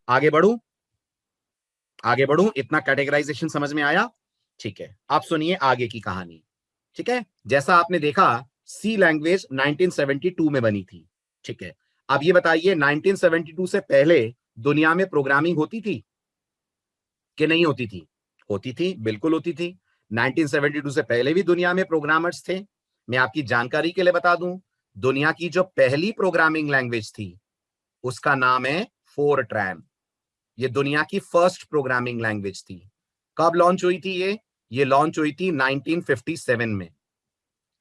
आगे बढ़ू, आगे बढ़ू, इतना कैटेगराइजेशन समझ में आया? ठीक है, आप सुनिए आगे की कहानी। ठीक है, जैसा आपने देखा सी लैंग्वेज 1972 में बनी थी। ठीक है, अब ये बताइए 1972 से पहले दुनिया में प्रोग्रामिंग होती थी कि नहीं होती थी? होती थी, बिल्कुल होती थी। 1972 से पहले भी दुनिया में प्रोग्रामर्स थे। मैं आपकी जानकारी के लिए बता दूं, दुनिया की जो पहली प्रोग्रामिंग लैंग्वेज थी उसका नाम है फोरट्रैन। ये दुनिया की फर्स्ट प्रोग्रामिंग लैंग्वेज थी। कब लॉन्च हुई थी ये लॉन्च हुई थी 1957 में।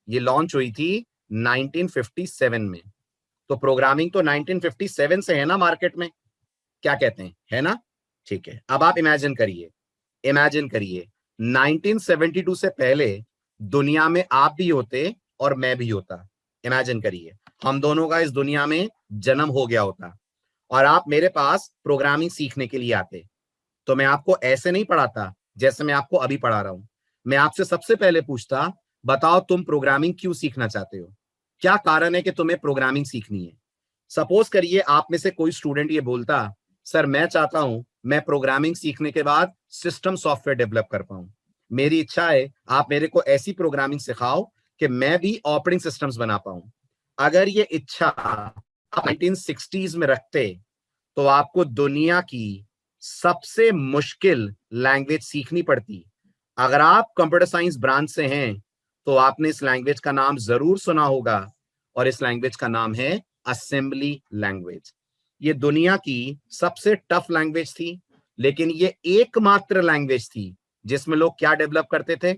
ये लॉन्च हुई थी 1957 में। तो प्रोग्रामिंग तो 1957 से है ना मार्केट में, क्या कहते हैं, है ना? ठीक है, अब आप इमेजिन करिए, इमेजिन करिए 1972 से पहले दुनिया में आप भी होते और मैं भी होता। इमेजिन करिए हम दोनों का इस दुनिया में जन्म हो गया होता और आप मेरे पास प्रोग्रामिंग सीखने के लिए आते। तो मैं आपको ऐसे नहीं पढ़ाता जैसे मैं आपको अभी पढ़ा रहा हूं। मैं आपसे सबसे पहले पूछता, बताओ तुम प्रोग्रामिंग क्यों सीखना चाहते हो? क्या कारण है कि तुम्हें प्रोग्रामिंग सीखनी है? सपोज करिए आप में से कोई स्टूडेंट ये बोलता, सर मैं चाहता हूं मैं प्रोग्रामिंग सीखने के बाद सिस्टम सॉफ्टवेयर डेवलप कर पाऊं। मेरी इच्छा है आप मेरे को ऐसी प्रोग्रामिंग सिखाओ कि मैं भी ऑपरेटिंग सिस्टम्स बना पाऊं। अगर ये इच्छा आप 1960s में रखते तो आपको दुनिया की सबसे मुश्किल लैंग्वेज सीखनी पड़ती। अगर आप कंप्यूटर साइंस ब्रांच से हैं तो आपने इस लैंग्वेज का नाम जरूर सुना होगा और इस लैंग्वेज का नाम है असेंबली लैंग्वेज। ये दुनिया की सबसे टफ लैंग्वेज थी, लेकिन ये एकमात्र लैंग्वेज थी जिसमें लोग क्या डेवलप करते थे?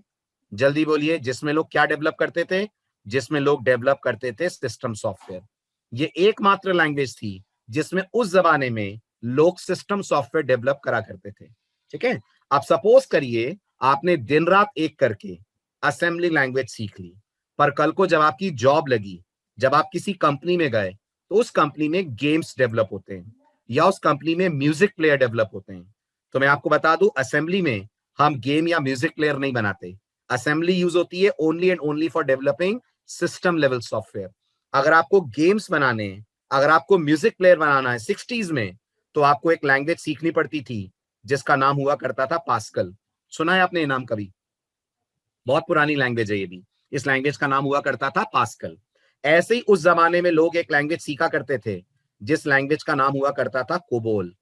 जल्दी बोलिए, जिसमें लोग क्या डेवलप करते थे? जिसमें लोग डेवलप करते थे सिस्टम सॉफ्टवेयर। ये एकमात्र लैंग्वेज थी जिसमें उस जमाने में लोग सिस्टम सॉफ्टवेयर डेवलप करा करते थे। ठीक है, अब सपोज करिए आपने दिन रात एक करके असेंबली लैंग्वेज सीख ली, पर कल को जब आपकी जॉब लगी, जब आप किसी कंपनी में गए, तो उस कंपनी में गेम्स डेवलप होते हैं या उस कंपनी में म्यूजिक प्लेयर डेवलप होते हैं। तो मैं आपको बता दूं, असेंबली में हम गेम या म्यूजिक प्लेयर नहीं बनाते। असेंबली यूज होती है only and only for developing system level software. अगर आपको गेम्स बनाने हैं, अगर आपको म्यूजिक प्लेयर बनाना है 60s में, तो आपको एक लैंग्वेज सीखनी पड़ती थी जिसका नाम हुआ करता था पास्कल। सुना है आपने ये नाम कभी? बहुत पुरानी लैंग्वेज है ये भी। इस लैंग्वेज का नाम हुआ करता था पास्कल। ऐसे ही उस जमाने में लोग एक लैंग्वेज सीखा करते थे जिस लैंग्वेज का नाम हुआ करता था कोबोल।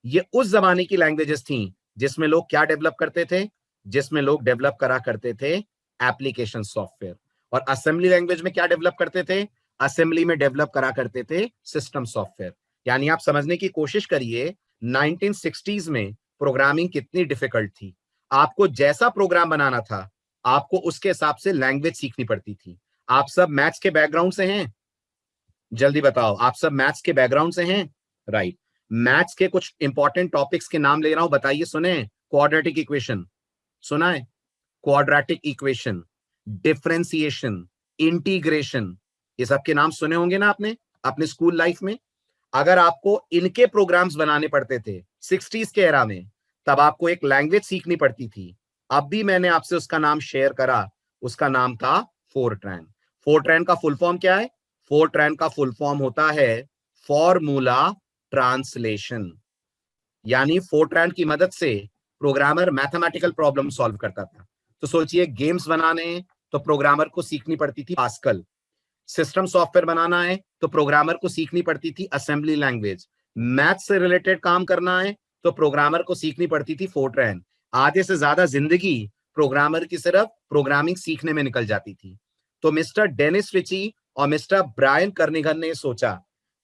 ये उस जमाने की लैंग्वेजेस थी जिसमें लोग क्या डेवलप करते थे? जिसमें लोग डेवलप करा करते थे एप्लीकेशन सॉफ्टवेयर। और असेंबली लैंग्वेज में क्या डेवलप करते थे? असेंबली में डेवलप करा करते थे सिस्टम सॉफ्टवेयर। यानी आप समझने की कोशिश करिए 1960s में प्रोग्रामिंग कितनी डिफिकल्ट थी। आपको जैसा प्रोग्राम बनाना था आपको उसके हिसाब से लैंग्वेज सीखनी पड़ती थी। आप सब मैथ्स के बैकग्राउंड से हैं? जल्दी बताओ, आप सब मैथ्स के बैकग्राउंड से हैं? राइट। मैथ्स के कुछ इंपॉर्टेंट टॉपिक्स के नाम ले रहा हूं, बताइए। सुने? क्वाड्रेटिक इक्वेशन सुना है? क्वाड्रेटिक इक्वेशन, डिफरेंशिएशन, इंटीग्रेशन, ये सब के नाम सुने होंगे ना आपने अपने स्कूल लाइफ में। अगर आपको इनके प्रोग्राम्स बनाने पड़ते थे 60s के एरा में, तब आपको एक लैंग्वेज सीखनी पड़ती थी। अब भी मैंने आपसे उसका नाम शेयर करा, उसका नाम था फोरट्रैन। फोरट्रैन का फुल फॉर्म क्या है? फोरट्रैन का फुल फॉर्म होता है फॉर्मूला ट्रांसलेशन। यानी फोरट्रैन की मदद से प्रोग्रामर मैथमेटिकल प्रॉब्लम सॉल्व करता था। तो सोचिए, गेम्स बनाने तो प्रोग्रामर को सीखनी पड़ती थी पास्कल, सिस्टम सॉफ्टवेयर बनाना है तो प्रोग्रामर को सीखनी पड़ती थी असेंबली लैंग्वेज, मैथ से रिलेटेड काम करना है तो प्रोग्रामर को सीखनी पड़ती थी फोरट्रैन। आधे से ज्यादा जिंदगी प्रोग्रामर की सिर्फ प्रोग्रामिंग सीखने में निकल जाती थी। तो मिस्टर डेनिस रिची और मिस्टर ब्रायन कर्निगन ने सोचा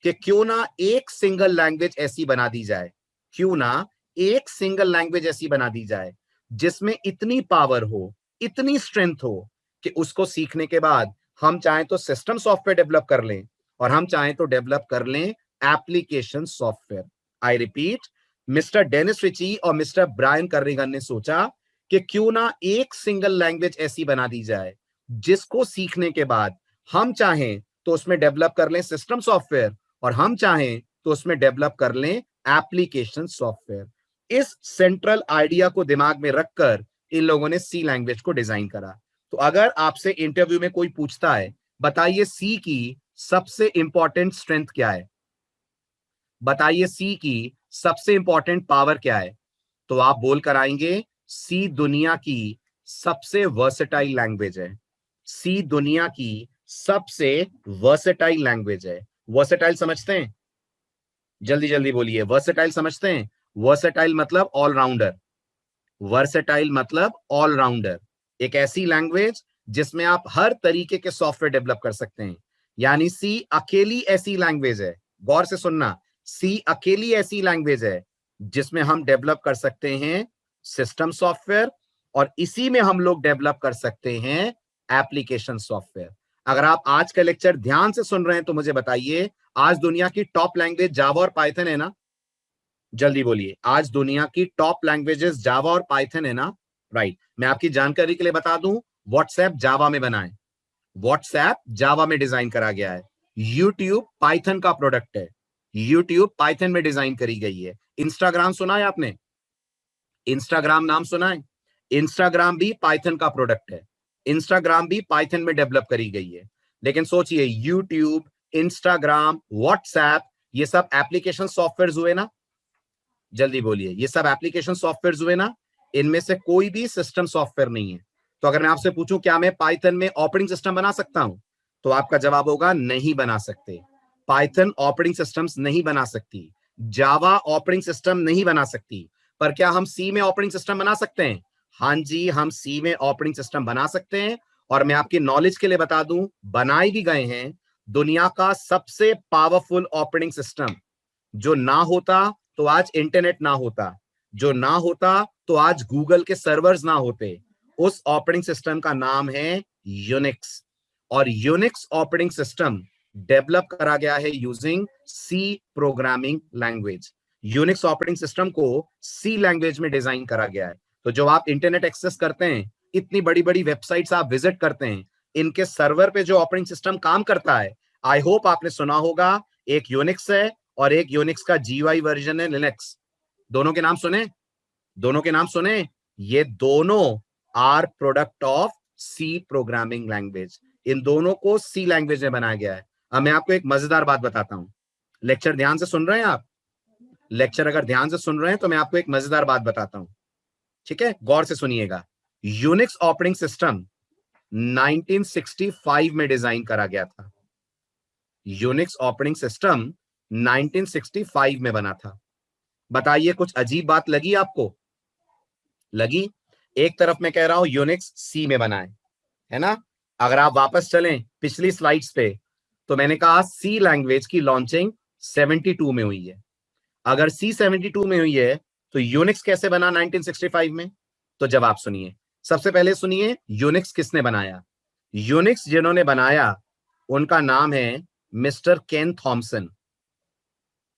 कि क्यों ना एक सिंगल लैंग्वेज ऐसी बना दी जाए, क्यों ना एक सिंगल लैंग्वेज ऐसी बना दी जाए जिसमें इतनी पावर हो, इतनी स्ट्रेंथ हो कि उसको सीखने के बाद हम चाहें तो सिस्टम सॉफ्टवेयर डेवलप कर लें और हम चाहें तो डेवलप कर लें application software. I repeat, mister Dennis Ritchie और मिस्टर ब्रायन कर्निगन ने सोचा कि क्यों ना एक सिंगल लैंग्वेज ऐसी बना दी जाए जिसको सीखने के बाद हम चाहें तो उसमें डेवलप कर लें सिस्टम सॉफ्टवेयर और हम चाहें तो उसमें डेवलप कर लें एप्लीकेशन सॉफ्टवेयर। इस सेंट्रल आइडिया को दिमाग में रखकर इन लोगों ने सी लैंग्वेज को डिजाइन करा। तो अगर आपसे इंटरव्यू में कोई पूछता है, बताइए सी की सबसे इंपॉर्टेंट स्ट्रेंथ क्या है? बताइए सी की सबसे इंपॉर्टेंट पावर क्या है, तो आप बोल कर आएंगे सी दुनिया की सबसे वर्सेटाइल लैंग्वेज है। सी दुनिया की सबसे वर्सेटाइल लैंग्वेज है। वर्सेटाइल समझते हैं? जल्दी जल्दी बोलिए, वर्सेटाइल समझते हैं? वर्सेटाइल मतलब ऑलराउंडर। वर्सेटाइल मतलब ऑलराउंडर। एक ऐसी लैंग्वेज जिसमें आप हर तरीके के सॉफ्टवेयर डेवलप कर सकते हैं। यानी सी अकेली ऐसी लैंग्वेज है, गौर से सुनना, सी अकेली ऐसी लैंग्वेज है जिसमें हम डेवलप कर सकते हैं सिस्टम सॉफ्टवेयर, और इसी में हम लोग डेवलप कर सकते हैं एप्लीकेशन सॉफ्टवेयर। अगर आप आज का लेक्चर ध्यान से सुन रहे हैं तो मुझे बताइए, आज दुनिया की टॉप लैंग्वेज जावा और पाइथन है ना? जल्दी बोलिए, आज दुनिया की टॉप लैंग्वेजेस जावा और पाइथन है ना? राइट। मैं आपकी जानकारी के लिए बता दूं, व्हाट्सएप जावा में बना है, व्हाट्सएप जावा में डिजाइन करा गया है। यूट्यूब पाइथन का प्रोडक्ट है, यूट्यूब पाइथन में डिजाइन करी गई है। इंस्टाग्राम सुना है आपने? इंस्टाग्राम नाम सुना है? इंस्टाग्राम भी पाइथन का प्रोडक्ट है, इंस्टाग्राम भी पाइथन में डेवलप करी गई है। लेकिन सोचिए, यूट्यूब, इंस्टाग्राम, व्हाट्सएप, ये सब एप्लीकेशन सॉफ्टवेयर हुए ना? जल्दी बोलिए, ये सब एप्लीकेशन सॉफ्टवेयर हुए ना? इनमें से कोई भी सिस्टम सॉफ्टवेयर नहीं है। तो अगर मैं आपसे पूछूं क्या मैं पाइथन में ऑपरेटिंग सिस्टम बना सकता हूं, तो आपका जवाब होगा नहीं बना सकते। पाइथन ऑपरेटिंग सिस्टम्स नहीं बना सकती, जावा ऑपरेटिंग सिस्टम नहीं बना सकती। पर क्या हम सी में ऑपरेटिंग सिस्टम बना सकते हैं? हाँ जी, हम सी में ऑपरेटिंग सिस्टम बना सकते हैं। और मैं आपकी नॉलेज के लिए बता दूं, बनाए भी गए हैं। दुनिया का सबसे पावरफुल ऑपरेटिंग सिस्टम, जो ना होता तो आज इंटरनेट ना होता, जो ना होता तो आज गूगल के सर्वर्स ना होते, उस ऑपरेटिंग सिस्टम का नाम है यूनिक्स। और यूनिक्स ऑपरेटिंग सिस्टम डेवलप करा गया है using C programming language. Unix operating system को सी लैंग्वेज में डिजाइन करा गया है। तो जो आप इंटरनेट एक्सेस करते हैं, इतनी बड़ी बड़ी वेबसाइट्स आप विजिट करते हैं, इनके सर्वर पे जो ऑपरेटिंग सिस्टम काम करता है, आई होप आपने सुना होगा, एक यूनिक्स है और एक यूनिक्स का जीयूआई वर्जन है लिनक्स। दोनों के नाम सुने? दोनों के नाम सुने? ये दोनों are product of C programming language. इन दोनों को सी लैंग्वेज में बनाया गया है। अब मैं आपको एक मजेदार बात बताता हूं। लेक्चर ध्यान से सुन रहे हैं आप? लेक्चर अगर ध्यान से सुन रहे हैं तो मैं आपको एक मजेदार बात बताता हूं, ठीक है? गौर से सुनिएगा। यूनिक्स ऑपरेटिंग सिस्टम 1965 में डिजाइन करा गया था। यूनिक्स ऑपरेटिंग सिस्टम 1965 में बना था। बताइए, कुछ अजीब बात लगी आपको? लगी? एक तरफ मैं कह रहा हूं यूनिक्स सी में बना है ना? अगर आप वापस चलें पिछली स्लाइड्स पे, तो मैंने कहा सी लैंग्वेज की लॉन्चिंग 72 में हुई है। अगर सी 72 में हुई है तो यूनिक्स कैसे बना 1965 में? तो जवाब सुनिए। सबसे पहले सुनिए, यूनिक्स किसने बनाया? यूनिक्स जिन्होंने बनाया उनका नाम है मिस्टर केन थॉमसन।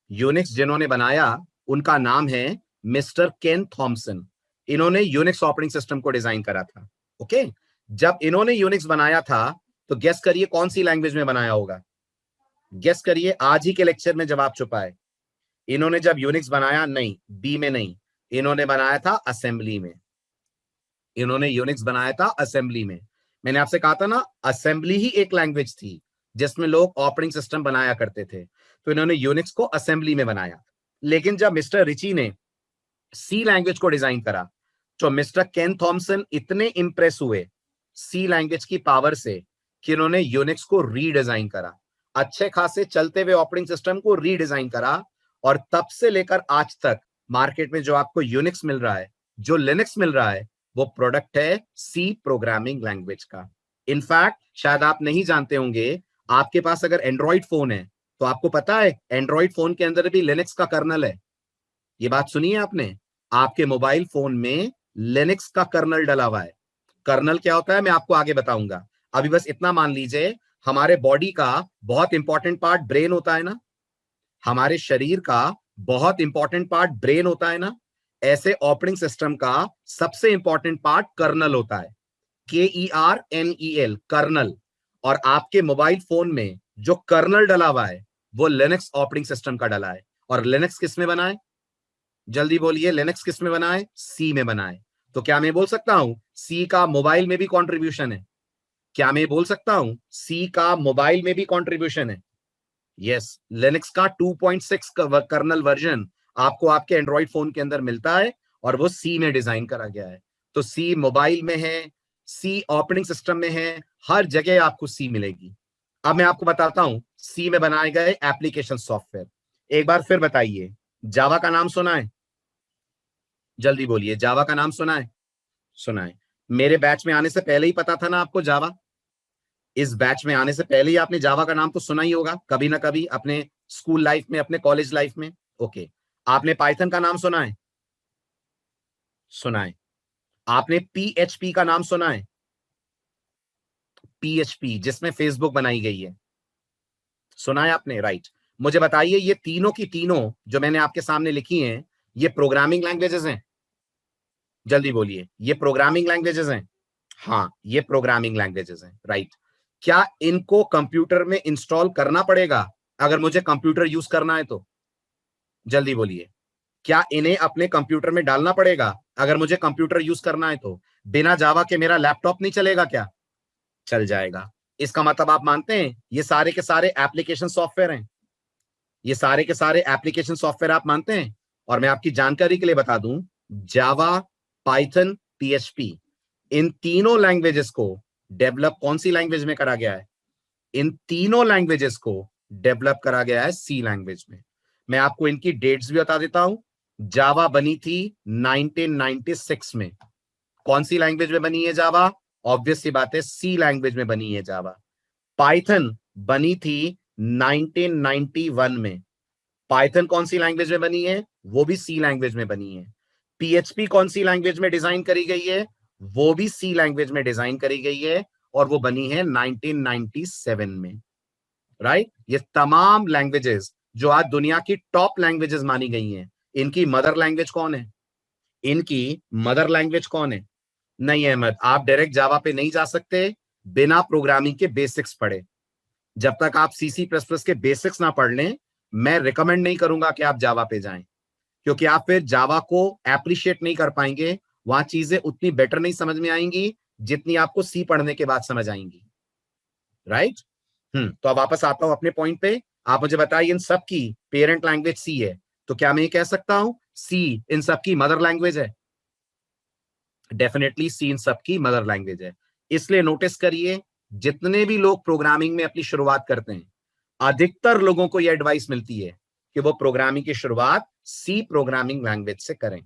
यूनिक्स जिन्होंने बनाया उनका नाम है मिस्टर केन थॉमसन। इन्होंने यूनिक्स ऑपरेटिंग सिस्टम को डिजाइन करा था। ओके, जब इन्होंने यूनिक्स बनाया था तो गेस करिए कौन सी लैंग्वेज में बनाया होगा? गेस करिए, आज ही के लेक्चर में जवाब छुपा है। इन्होंने जब यूनिक्स बनाया, नहीं, बी में नहीं, इन्होंने बनाया था असेंबली में। इन्होंने यूनिक्स बनाया था असेंबली में। मैंने आपसे कहा था ना, असेंबली ही एक लैंग्वेज थी जिसमें लोग ऑपरेटिंग सिस्टम बनाया करते थे। तो इन्होंने यूनिक्स को असेंबली में बनाया। लेकिन जब मिस्टर रिची ने सी लैंग्वेज को डिजाइन करा, तो मिस्टर केन थॉमसन इतने इंप्रेस हुए सी लैंग्वेज की पावर से कि उन्होंने यूनिक्स को रीडिजाइन करा, अच्छे खासे चलते हुए ऑपरेटिंग सिस्टम को रीडिजाइन करा। और तब से लेकर आज तक मार्केट में जो आपको यूनिक्स मिल रहा है, जो लिनक्स मिल रहा है, वो प्रोडक्ट है सी प्रोग्रामिंग लैंग्वेज का। इनफैक्ट शायद आप नहीं जानते होंगे, आपके पास अगर एंड्रॉइड फोन है तो आपको पता है एंड्रॉइड फोन के अंदर भी लिनक्स का कर्नल है। ये बात सुनी है आपने? आपके मोबाइल फोन में लिनक्स का कर्नल डला हुआ है। कर्नल क्या होता है मैं आपको आगे बताऊंगा। अभी बस इतना मान लीजिए, हमारे बॉडी का बहुत इंपॉर्टेंट पार्ट ब्रेन होता है ना? हमारे शरीर का बहुत इंपॉर्टेंट पार्ट ब्रेन होता है ना? ऐसे ऑपरेटिंग सिस्टम का सबसे इंपॉर्टेंट पार्ट कर्नल होता है, KERNEL, कर्नल। और आपके मोबाइल फोन में जो कर्नल डला हुआ है वो लिनक्स ऑपरेटिंग सिस्टम का डला है। और लिनक्स किस में बना है? जल्दी बोलिए, लिनक्स किस में बना है? सी में बना है। तो क्या मैं बोल सकता हूं सी का मोबाइल में भी कंट्रीब्यूशन है? क्या मैं बोल सकता हूं सी का मोबाइल में भी कंट्रीब्यूशन है? यस, लिनक्स का 2.6 कर्नल वर्जन आपको आपके एंड्रॉइड फोन के अंदर मिलता है और वो सी में डिजाइन करा गया है। तो सी मोबाइल में है, सी ऑपरेटिंग सिस्टम में है, हर जगह आपको सी मिलेगी। अब मैं आपको बताता हूं सी में बनाए गए एप्लीकेशन सॉफ्टवेयर। एक बार फिर बताइए, जावा का नाम सुना है? जल्दी बोलिए, जावा का नाम सुना है? सुना है। मेरे बैच में आने से पहले ही पता था ना आपको जावा? इस बैच में आने से पहले ही आपने जावा का नाम तो सुना ही होगा कभी ना कभी, अपने स्कूल लाइफ में, अपने कॉलेज लाइफ में। ओके, आपने पाइथन का नाम सुना है? सुना है। आपने पीएचपी का नाम सुना है? पीएचपी जिसमें फेसबुक बनाई गई है, सुना है आपने? राइट। मुझे बताइए, ये तीनों की तीनों जो मैंने आपके सामने लिखी हैं, ये प्रोग्रामिंग लैंग्वेजेस हैं? जल्दी बोलिए, ये प्रोग्रामिंग लैंग्वेजेस हैं? हाँ, ये प्रोग्रामिंग लैंग्वेजेस हैं, राइट। क्या इनको कंप्यूटर में इंस्टॉल करना पड़ेगा अगर मुझे कंप्यूटर यूज करना है तो? जल्दी बोलिए, क्या इन्हें अपने कंप्यूटर में डालना पड़ेगा अगर मुझे कंप्यूटर यूज करना है तो? बिना जावा के मेरा लैपटॉप नहीं चलेगा क्या? चल जाएगा। इसका मतलब आप मानते हैं ये सारे के सारे एप्लीकेशन सॉफ्टवेयर हैं? ये सारे के सारे एप्लीकेशन सॉफ्टवेयर आप मानते हैं? और मैं आपकी जानकारी के लिए बता दूं, जावा, पाइथन, पीएचपी, इन तीनों लैंग्वेजेस को डेवलप कौन सी लैंग्वेज में करा गया है? इन तीनों लैंग्वेजेस को डेवलप करा गया है सी लैंग्वेज में। मैं आपको इनकी डेट्स भी बता देता हूं। जावा बनी थी 1996 में। कौन सी लैंग्वेज में बनी है जावा? ऑब्वियस सी बात है, सी लैंग्वेज में बनी है जावा। पाइथन बनी थी 1991 में। पाइथन कौन सी लैंग्वेज में बनी है? वो भी सी लैंग्वेज में बनी है। पीएचपी कौन सी लैंग्वेज में डिजाइन करी गई है? वो भी सी लैंग्वेज में डिजाइन करी गई है और वो बनी है 1997 में। राइट। ये तमाम लैंग्वेजेस जो आज दुनिया की टॉप लैंग्वेजेस मानी गई हैं, इनकी मदर लैंग्वेज कौन है? इनकी मदर लैंग्वेज कौन है? नहीं अहमद, आप डायरेक्ट जावा पे नहीं जा सकते बिना प्रोग्रामिंग के बेसिक्स पढ़े। जब तक आप सी सी प्लस प्लस के बेसिक्स ना पढ़ लें, मैं रिकमेंड नहीं करूंगा कि आप जावा पे जाएं, क्योंकि आप फिर जावा को एप्रिशिएट नहीं कर पाएंगे। वहां चीजें उतनी बेटर नहीं समझ में आएंगी जितनी आपको सी पढ़ने के बाद समझ आएंगी। राइट। तो अब वापस आता हूं अपने पॉइंट पे। आप मुझे बताइए, इन सब की पेरेंट लैंग्वेज सी है, तो क्या मैं ये कह सकता हूं सी इन सब की मदर लैंग्वेज है? डेफिनेटली सी इन सब की मदर लैंग्वेज है। इसलिए नोटिस करिए, जितने भी लोग प्रोग्रामिंग में अपनी शुरुआत करते हैं, अधिकतर लोगों को यह एडवाइस मिलती है कि वो प्रोग्रामिंग की शुरुआत सी प्रोग्रामिंग लैंग्वेज से करें।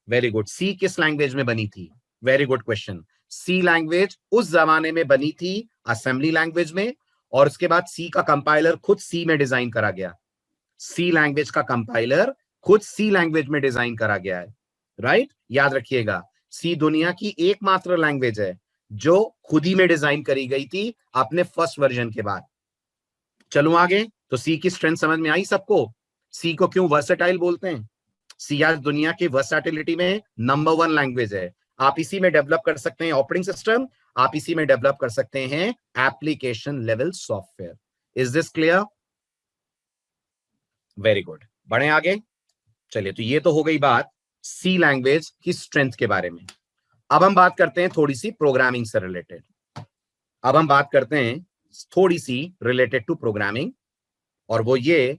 Very good. सी किस लैंग्वेज में बनी थी? Very good question. C language उस जमाने में बनी थी असेंबली लैंग्वेज में, और उसके बाद सी का कंपाइलर खुद सी में डिजाइन करा गया। सी लैंग्वेज का कंपाइलर खुद सी लैंग्वेज में डिजाइन करा गया है। राइट। याद रखिएगा, सी दुनिया की एकमात्र लैंग्वेज है जो खुद ही में डिजाइन करी गई थी अपने फर्स्ट वर्जन के बाद। चलूं आगे, तो सी की स्ट्रेंथ समझ में आई सबको? सी को क्यों वर्सेटाइल बोलते हैं? सी आज दुनिया की वर्सेटिलिटी में नंबर 1 लैंग्वेज है। आप इसी में डेवलप कर सकते हैं ऑपरेटिंग सिस्टम, आप इसी में डेवलप कर सकते हैं application level software. Is this clear? Very good. बढ़े आगे। चलिए, तो ये तो हो गई बात सी लैंग्वेज की स्ट्रेंथ के बारे में। अब हम बात करते हैं थोड़ी सी प्रोग्रामिंग से रिलेटेड। अब हम बात करते हैं थोड़ी सी रिलेटेड टू प्रोग्रामिंग, और वो ये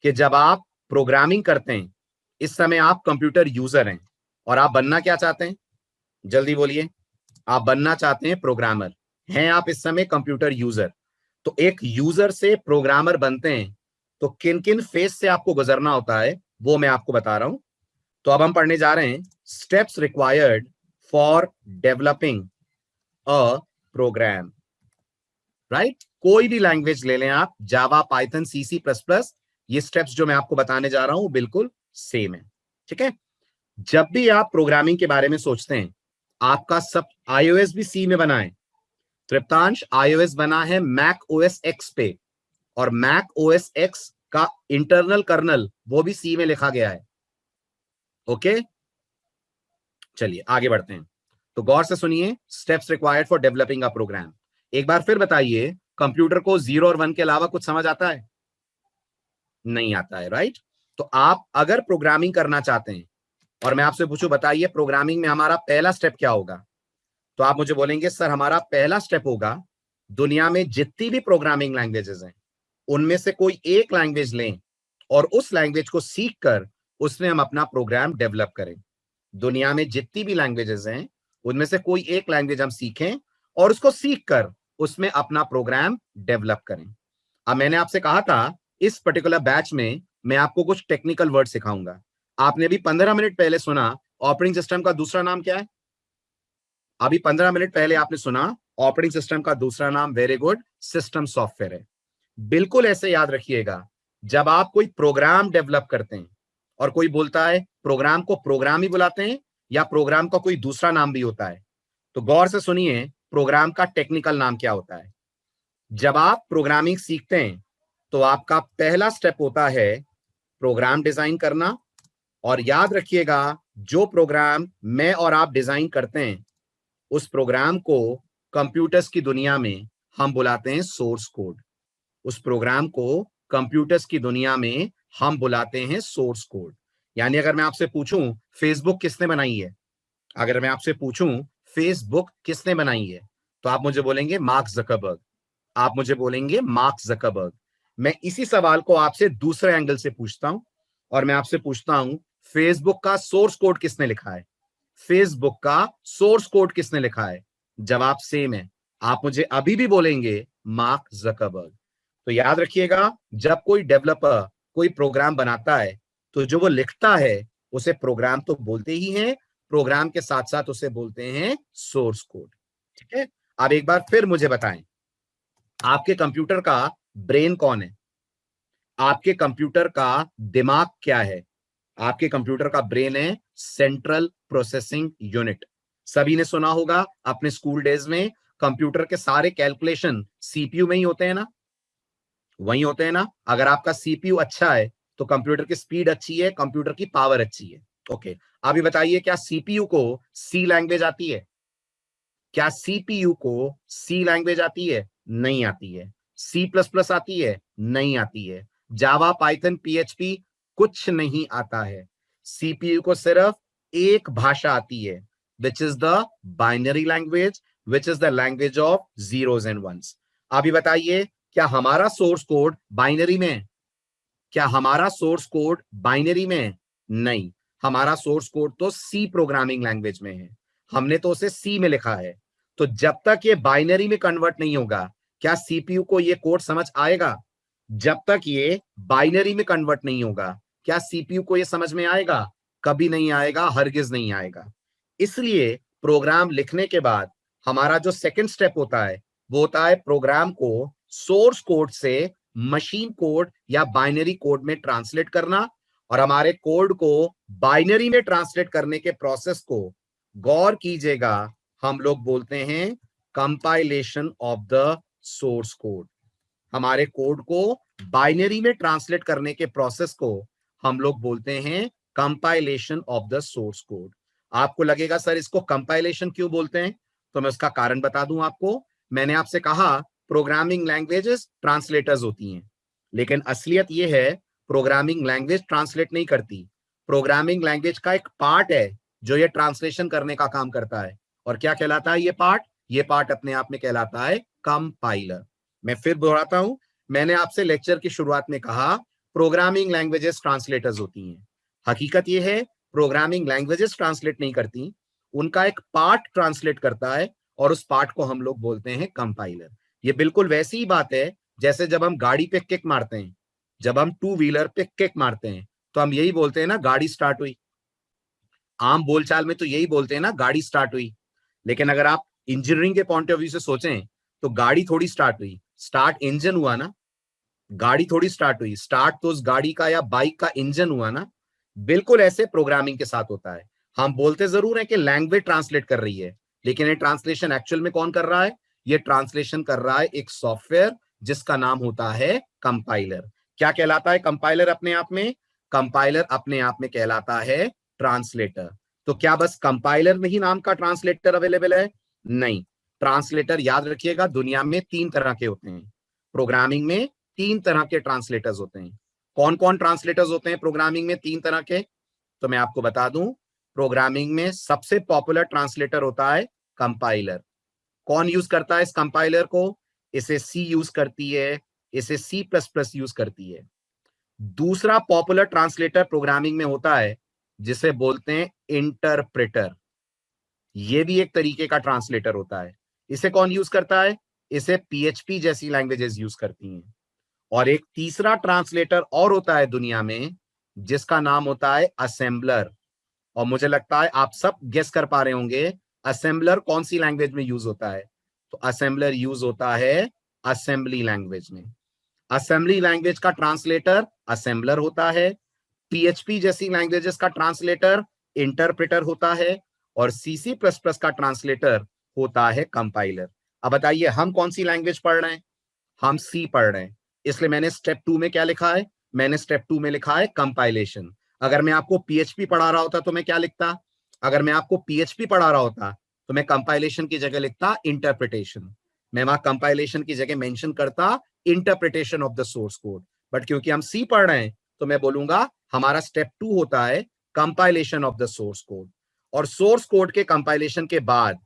कि जब आप प्रोग्रामिंग करते हैं, इस समय आप कंप्यूटर यूजर हैं और आप बनना क्या चाहते हैं? जल्दी बोलिए। आप बनना चाहते हैं प्रोग्रामर। हैं आप इस समय कंप्यूटर यूजर। तो एक यूजर से प्रोग्रामर बनते हैं तो किन किन फेज से आपको गुजरना होता है, वो मैं आपको बता रहा हूं। तो अब हम पढ़ने जा रहे हैं steps required for developing a program. Right. कोई भी लैंग्वेज ले लें आप, Java, Python, C C plus plus, ये स्टेप्स जो मैं आपको बताने जा रहा हूं बिल्कुल सेम है। ठीक है। जब भी आप प्रोग्रामिंग के बारे में सोचते हैं, आपका सब आईओएस भी सी में बना है। तृप्तांश, आईओएस बना है मैक ओएस एक्स पे, और मैक ओएस एक्स का इंटरनल कर्नल वो भी सी में लिखा गया है। ओके, चलिए आगे बढ़ते हैं। तो गौर से सुनिए, steps required for developing a program. एक बार फिर बताइए, कंप्यूटर को 0 और 1 के अलावा कुछ समझ आता है? नहीं आता है। राइट। तो आप अगर प्रोग्रामिंग करना चाहते हैं और मैं आपसे पूछूं, बताइए प्रोग्रामिंग में हमारा पहला स्टेप क्या होगा, तो आप मुझे बोलेंगे सर हमारा पहला स्टेप होगा दुनिया में जितनी भी प्रोग्रामिंग लैंग्वेजेस हैं उनमें से कोई एक लैंग्वेज लें और उस लैंग्वेज को सीख कर उसमें हम अपना प्रोग्राम डेवलप करें। दुनिया में जितनी भी लैंग्वेजेस हैं उनमें से कोई एक लैंग्वेज हम सीखें और उसको सीख कर उसमें अपना प्रोग्राम डेवलप करें। अब मैंने आपसे कहा था इस पर्टिकुलर बैच में मैं आपको कुछ टेक्निकल वर्ड सिखाऊंगा। आपने भी 15 मिनट पहले सुना ऑपरेटिंग सिस्टम का दूसरा नाम क्या है? अभी 15 मिनट पहले आपने सुना ऑपरेटिंग सिस्टम का दूसरा नाम, वेरी गुड, सिस्टम सॉफ्टवेयर है। बिल्कुल ऐसे याद रखिएगा, जब आप कोई प्रोग्राम डेवलप करते हैं और कोई बोलता है प्रोग्राम को प्रोग्राम ही बुलाते हैं या प्रोग्राम का कोई दूसरा नाम भी होता है, तो गौर से सुनिए प्रोग्राम का टेक्निकल नाम क्या होता है। जब आप प्रोग्रामिंग सीखते हैं तो आपका पहला स्टेप होता है प्रोग्राम डिजाइन करना। और याद रखिएगा, जो प्रोग्राम मैं और आप डिजाइन करते हैं उस प्रोग्राम को कंप्यूटर्स की दुनिया में हम बुलाते हैं सोर्स कोड। उस प्रोग्राम को कंप्यूटर्स की दुनिया में हम बुलाते हैं सोर्स कोड। यानी अगर मैं आपसे पूछूं फेसबुक किसने बनाई है, अगर मैं आपसे पूछूं फेसबुक किसने बनाई है, तो आप मुझे बोलेंगे मार्क जकरबर्ग। आप मुझे बोलेंगे मार्क जकरबर्ग। मैं इसी सवाल को आपसे दूसरे एंगल से पूछता हूं और मैं आपसे पूछता हूं फेसबुक का सोर्स कोड किसने लिखा है? फेसबुक का सोर्स कोड किसने लिखा है? जवाब सेम है। आप मुझे अभी भी बोलेंगे मार्क जकरबर्ग। तो याद रखिएगा, जब कोई डेवलपर कोई प्रोग्राम बनाता है तो जो वो लिखता है उसे प्रोग्राम तो बोलते ही हैं, प्रोग्राम के साथ साथ उसे बोलते हैं सोर्स कोड। ठीक है, अब एक बार फिर मुझे बताएं, आपके कंप्यूटर का ब्रेन कौन है? आपके कंप्यूटर का दिमाग क्या है? आपके कंप्यूटर का ब्रेन है सेंट्रल प्रोसेसिंग यूनिट। सभी ने सुना होगा अपने स्कूल डेज में कंप्यूटर के सारे कैलकुलेशन सीपीयू में ही होते हैं ना, वही होते हैं ना। अगर आपका सीपीयू अच्छा है तो कंप्यूटर की स्पीड अच्छी है, कंप्यूटर की पावर अच्छी है। ओके, अभी बताइए क्या सीपीयू को सी लैंग्वेज आती है? क्या सीपीयू को सी लैंग्वेज आती है? नहीं आती है। सी प्लस प्लस आती है? नहीं आती है। जावा, पाइथन, पीएचपी कुछ नहीं आता है। सीपीयू को सिर्फ एक भाषा आती है, which is the binary language, which is the language of zeros and ones. अभी बताइए क्या हमारा सोर्स कोड बाइनरी में है? क्या हमारा सोर्स कोड बाइनरी में है? नहीं, हमारा सोर्स कोड तो सी प्रोग्रामिंग लैंग्वेज में है। हमने तो उसे सी में लिखा है। तो जब तक ये बाइनरी में कन्वर्ट नहीं होगा, क्या सीपीयू को ये कोड समझ आएगा? जब तक ये बाइनरी में कन्वर्ट नहीं होगा, क्या सीपीयू को ये समझ में आएगा? कभी नहीं आएगा, हरगिज नहीं आएगा। इसलिए प्रोग्राम लिखने के बाद हमारा जो सेकंड स्टेप होता है वो होता है प्रोग्राम को सोर्स कोड से मशीन कोड या बाइनरी कोड में ट्रांसलेट करना। और हमारे कोड को बाइनरी में ट्रांसलेट करने के प्रोसेस को, गौर कीजिएगा, हम लोग बोलते हैं compilation of the source code. हमारे कोड को बाइनरी में ट्रांसलेट करने के प्रोसेस को हम लोग बोलते हैं compilation of the source code. आपको लगेगा सर इसको कंपाइलेशन क्यों बोलते हैं, तो मैं उसका कारण बता दूं आपको। मैंने आपसे कहा प्रोग्रामिंग लैंग्वेजेस ट्रांसलेटर्स होती हैं, लेकिन असलियत यह है प्रोग्रामिंग लैंग्वेज ट्रांसलेट नहीं करती। प्रोग्रामिंग लैंग्वेज का एक पार्ट है जो ये ट्रांसलेशन करने का काम करता है। और क्या कहलाता है ये पार्ट? ये पार्ट अपने आप में कहलाता है कंपाइलर। मैं फिर दोहराता हूं, मैंने आपसे लेक्चर की शुरुआत में कहा प्रोग्रामिंग लैंग्वेजेस ट्रांसलेटर्स होती हैं। हकीकत यह है प्रोग्रामिंग लैंग्वेजेस ट्रांसलेट नहीं करती, उनका एक पार्ट ट्रांसलेट करता है और उस पार्ट को हम लोग बोलते हैं कंपाइलर। ये बिल्कुल वैसी ही बात है जैसे जब हम गाड़ी पे किक मारते हैं, जब हम टू व्हीलर पे किक मारते हैं तो हम यही बोलते हैं ना गाड़ी स्टार्ट हुई। आम बोलचाल में तो यही बोलते हैं ना गाड़ी स्टार्ट हुई। लेकिन अगर आप इंजीनियरिंग के पॉइंट ऑफ व्यू से सोचें तो गाड़ी थोड़ी स्टार्ट हुई, स्टार्ट इंजन हुआ ना, गाड़ी थोड़ी स्टार्ट हुई, स्टार्ट तो उस गाड़ी का या बाइक का इंजन हुआ ना। बिल्कुल ऐसे प्रोग्रामिंग के साथ होता है। हम बोलते जरूर हैं कि लैंग्वेज ट्रांसलेट कर रही है, लेकिन ये ट्रांसलेशन एक्चुअल में कौन कर रहा है? ये ट्रांसलेशन कर रहा है एक सॉफ्टवेयर जिसका नाम होता है कंपाइलर। क्या कहलाता है कंपाइलर अपने आप में? कंपाइलर अपने आप में कहलाता है ट्रांसलेटर। तो क्या बस कंपाइलर में ही नाम का ट्रांसलेटर अवेलेबल है? नहीं, ट्रांसलेटर याद रखिएगा दुनिया में तीन तरह के होते हैं। प्रोग्रामिंग में तीन तरह के ट्रांसलेटर्स होते हैं। कौन कौन ट्रांसलेटर्स होते हैं प्रोग्रामिंग में तीन तरह के? तो मैं आपको बता दूं, प्रोग्रामिंग में सबसे पॉपुलर ट्रांसलेटर होता है कंपाइलर। कौन यूज करता है इस कंपाइलर को? इसे सी यूज करती है, इसे सी प्लस प्लस यूज करती है। दूसरा पॉपुलर ट्रांसलेटर प्रोग्रामिंग में होता है जिसे बोलते हैं इंटरप्रेटर। ये भी एक तरीके का ट्रांसलेटर होता है। इसे कौन यूज करता है? इसे पीएचपी जैसी लैंग्वेजेस यूज करती हैं। और एक तीसरा ट्रांसलेटर और होता है दुनिया में, जिसका नाम होता है असेंबलर। और मुझे लगता है आप सब गेस कर पा रहे होंगे असेंबलर कौन सी लैंग्वेज में यूज होता है। तो असेंबलर यूज होता है असेंबली लैंग्वेज में। असेंबली लैंग्वेज का ट्रांसलेटर असेंबलर होता है। पीएचपी जैसी लैंग्वेजेस का ट्रांसलेटर इंटरप्रेटर होता है। और सीसी प्लस प्लस का ट्रांसलेटर होता है कंपाइलर। अब बताइए हम कौन सी लैंग्वेज पढ़ रहे हैं? हम सी पढ़ रहे हैं। इसलिए मैंने स्टेप 2 में क्या लिखा है? मैंने स्टेप 2 में लिखा है कंपाइलेशन। अगर मैं आपको पीएचपी पढ़ा रहा होता तो मैं क्या लिखता? अगर मैं आपको पीएचपी पढ़ा रहा होता तो मैं कंपाइलेशन की जगह लिखता इंटरप्रिटेशन। मैं वहां कंपाइलेशन की जगह मेंशन करता interpretation of the source code. But क्योंकि हम सी पढ़ रहे हैं तो मैं बोलूंगा हमारा स्टेप 2 होता है compilation of the source code. और सोर्स कोड के कंपाइलेशन के बाद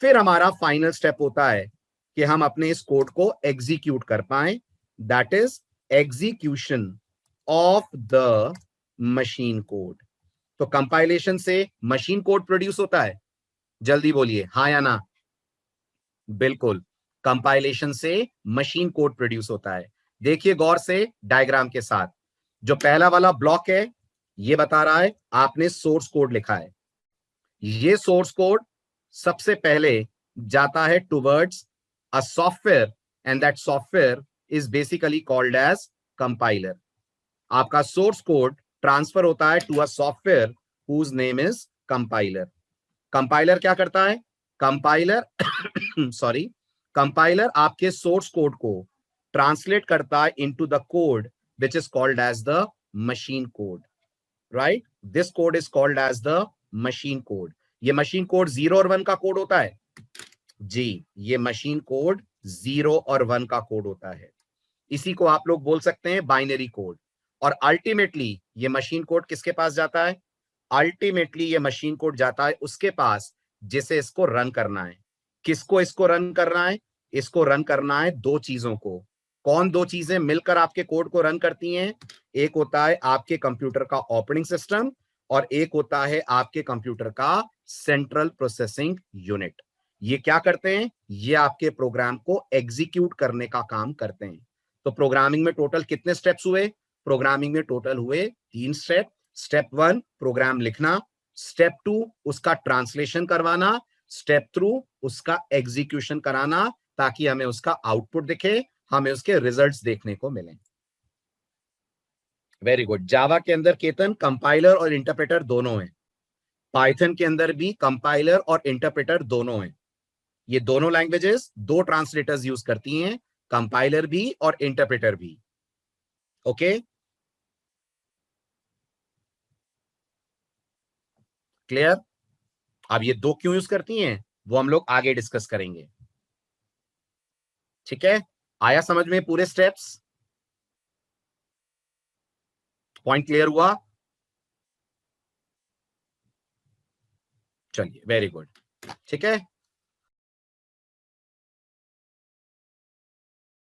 फिर हमारा फाइनल स्टेप होता है कि हम अपने इस कोड को एग्जीक्यूट कर पाए। That is execution of the machine code. तो कंपाइलेशन से मशीन कोड प्रोड्यूस होता है। जल्दी बोलिए हाँ या ना। बिल्कुल, कंपाइलेशन से मशीन कोड प्रोड्यूस होता है। देखिए गौर से डायग्राम के साथ, जो पहला वाला ब्लॉक है ये बता रहा है आपने सोर्स कोड लिखा है। ये सोर्स कोड सबसे पहले जाता है towards a software and that software is basically called as compiler. आपका सोर्स कोड ट्रांसफर होता है to a software whose name is compiler. Compiler क्या करता है? कंपाइलर सॉरी, कंपाइलर आपके सोर्स कोड को ट्रांसलेट करता है into the code which is called as the machine code. Right, this code is called as the machine code. ये machine code 0 और 1 का कोड होता है जी। ये मशीन कोड 0 और 1 का कोड होता है। इसी को आप लोग बोल सकते हैं बाइनरी कोड। और अल्टीमेटली ये मशीन कोड किसके पास जाता है? अल्टीमेटली ये मशीन कोड जाता है उसके पास जिसे इसको रन करना है। किसको इसको रन करना है? इसको रन करना है दो चीजों को। कौन दो चीजें मिलकर आपके कोड को रन करती हैं? एक होता है आपके कंप्यूटर का ऑपरेटिंग सिस्टम और एक होता है आपके कंप्यूटर का सेंट्रल प्रोसेसिंग यूनिट। ये क्या करते हैं? ये आपके प्रोग्राम को एग्जीक्यूट करने का काम करते हैं। तो प्रोग्रामिंग में टोटल कितने स्टेप्स हुए? प्रोग्रामिंग में टोटल हुए 3 स्टेप। स्टेप 1 प्रोग्राम लिखना, स्टेप 2 उसका ट्रांसलेशन करवाना, स्टेप 3 उसका एग्जीक्यूशन कराना ताकि हमें उसका आउटपुट दिखे, हमें उसके रिजल्ट्स देखने को मिले। Very good. जावा के अंदर केतन कंपाइलर और इंटरप्रेटर दोनों हैं। पाइथन के अंदर भी कंपाइलर और इंटरप्रेटर दोनों हैं। ये दोनों लैंग्वेजेस दो ट्रांसलेटर्स यूज करती हैं, कंपाइलर भी और इंटरप्रेटर भी। Okay, clear? अब ये दो क्यों यूज करती हैं वो हम लोग आगे डिस्कस करेंगे। ठीक है, आया समझ में पूरे स्टेप्स? पॉइंट क्लियर हुआ? चलिए वेरी गुड। ठीक है,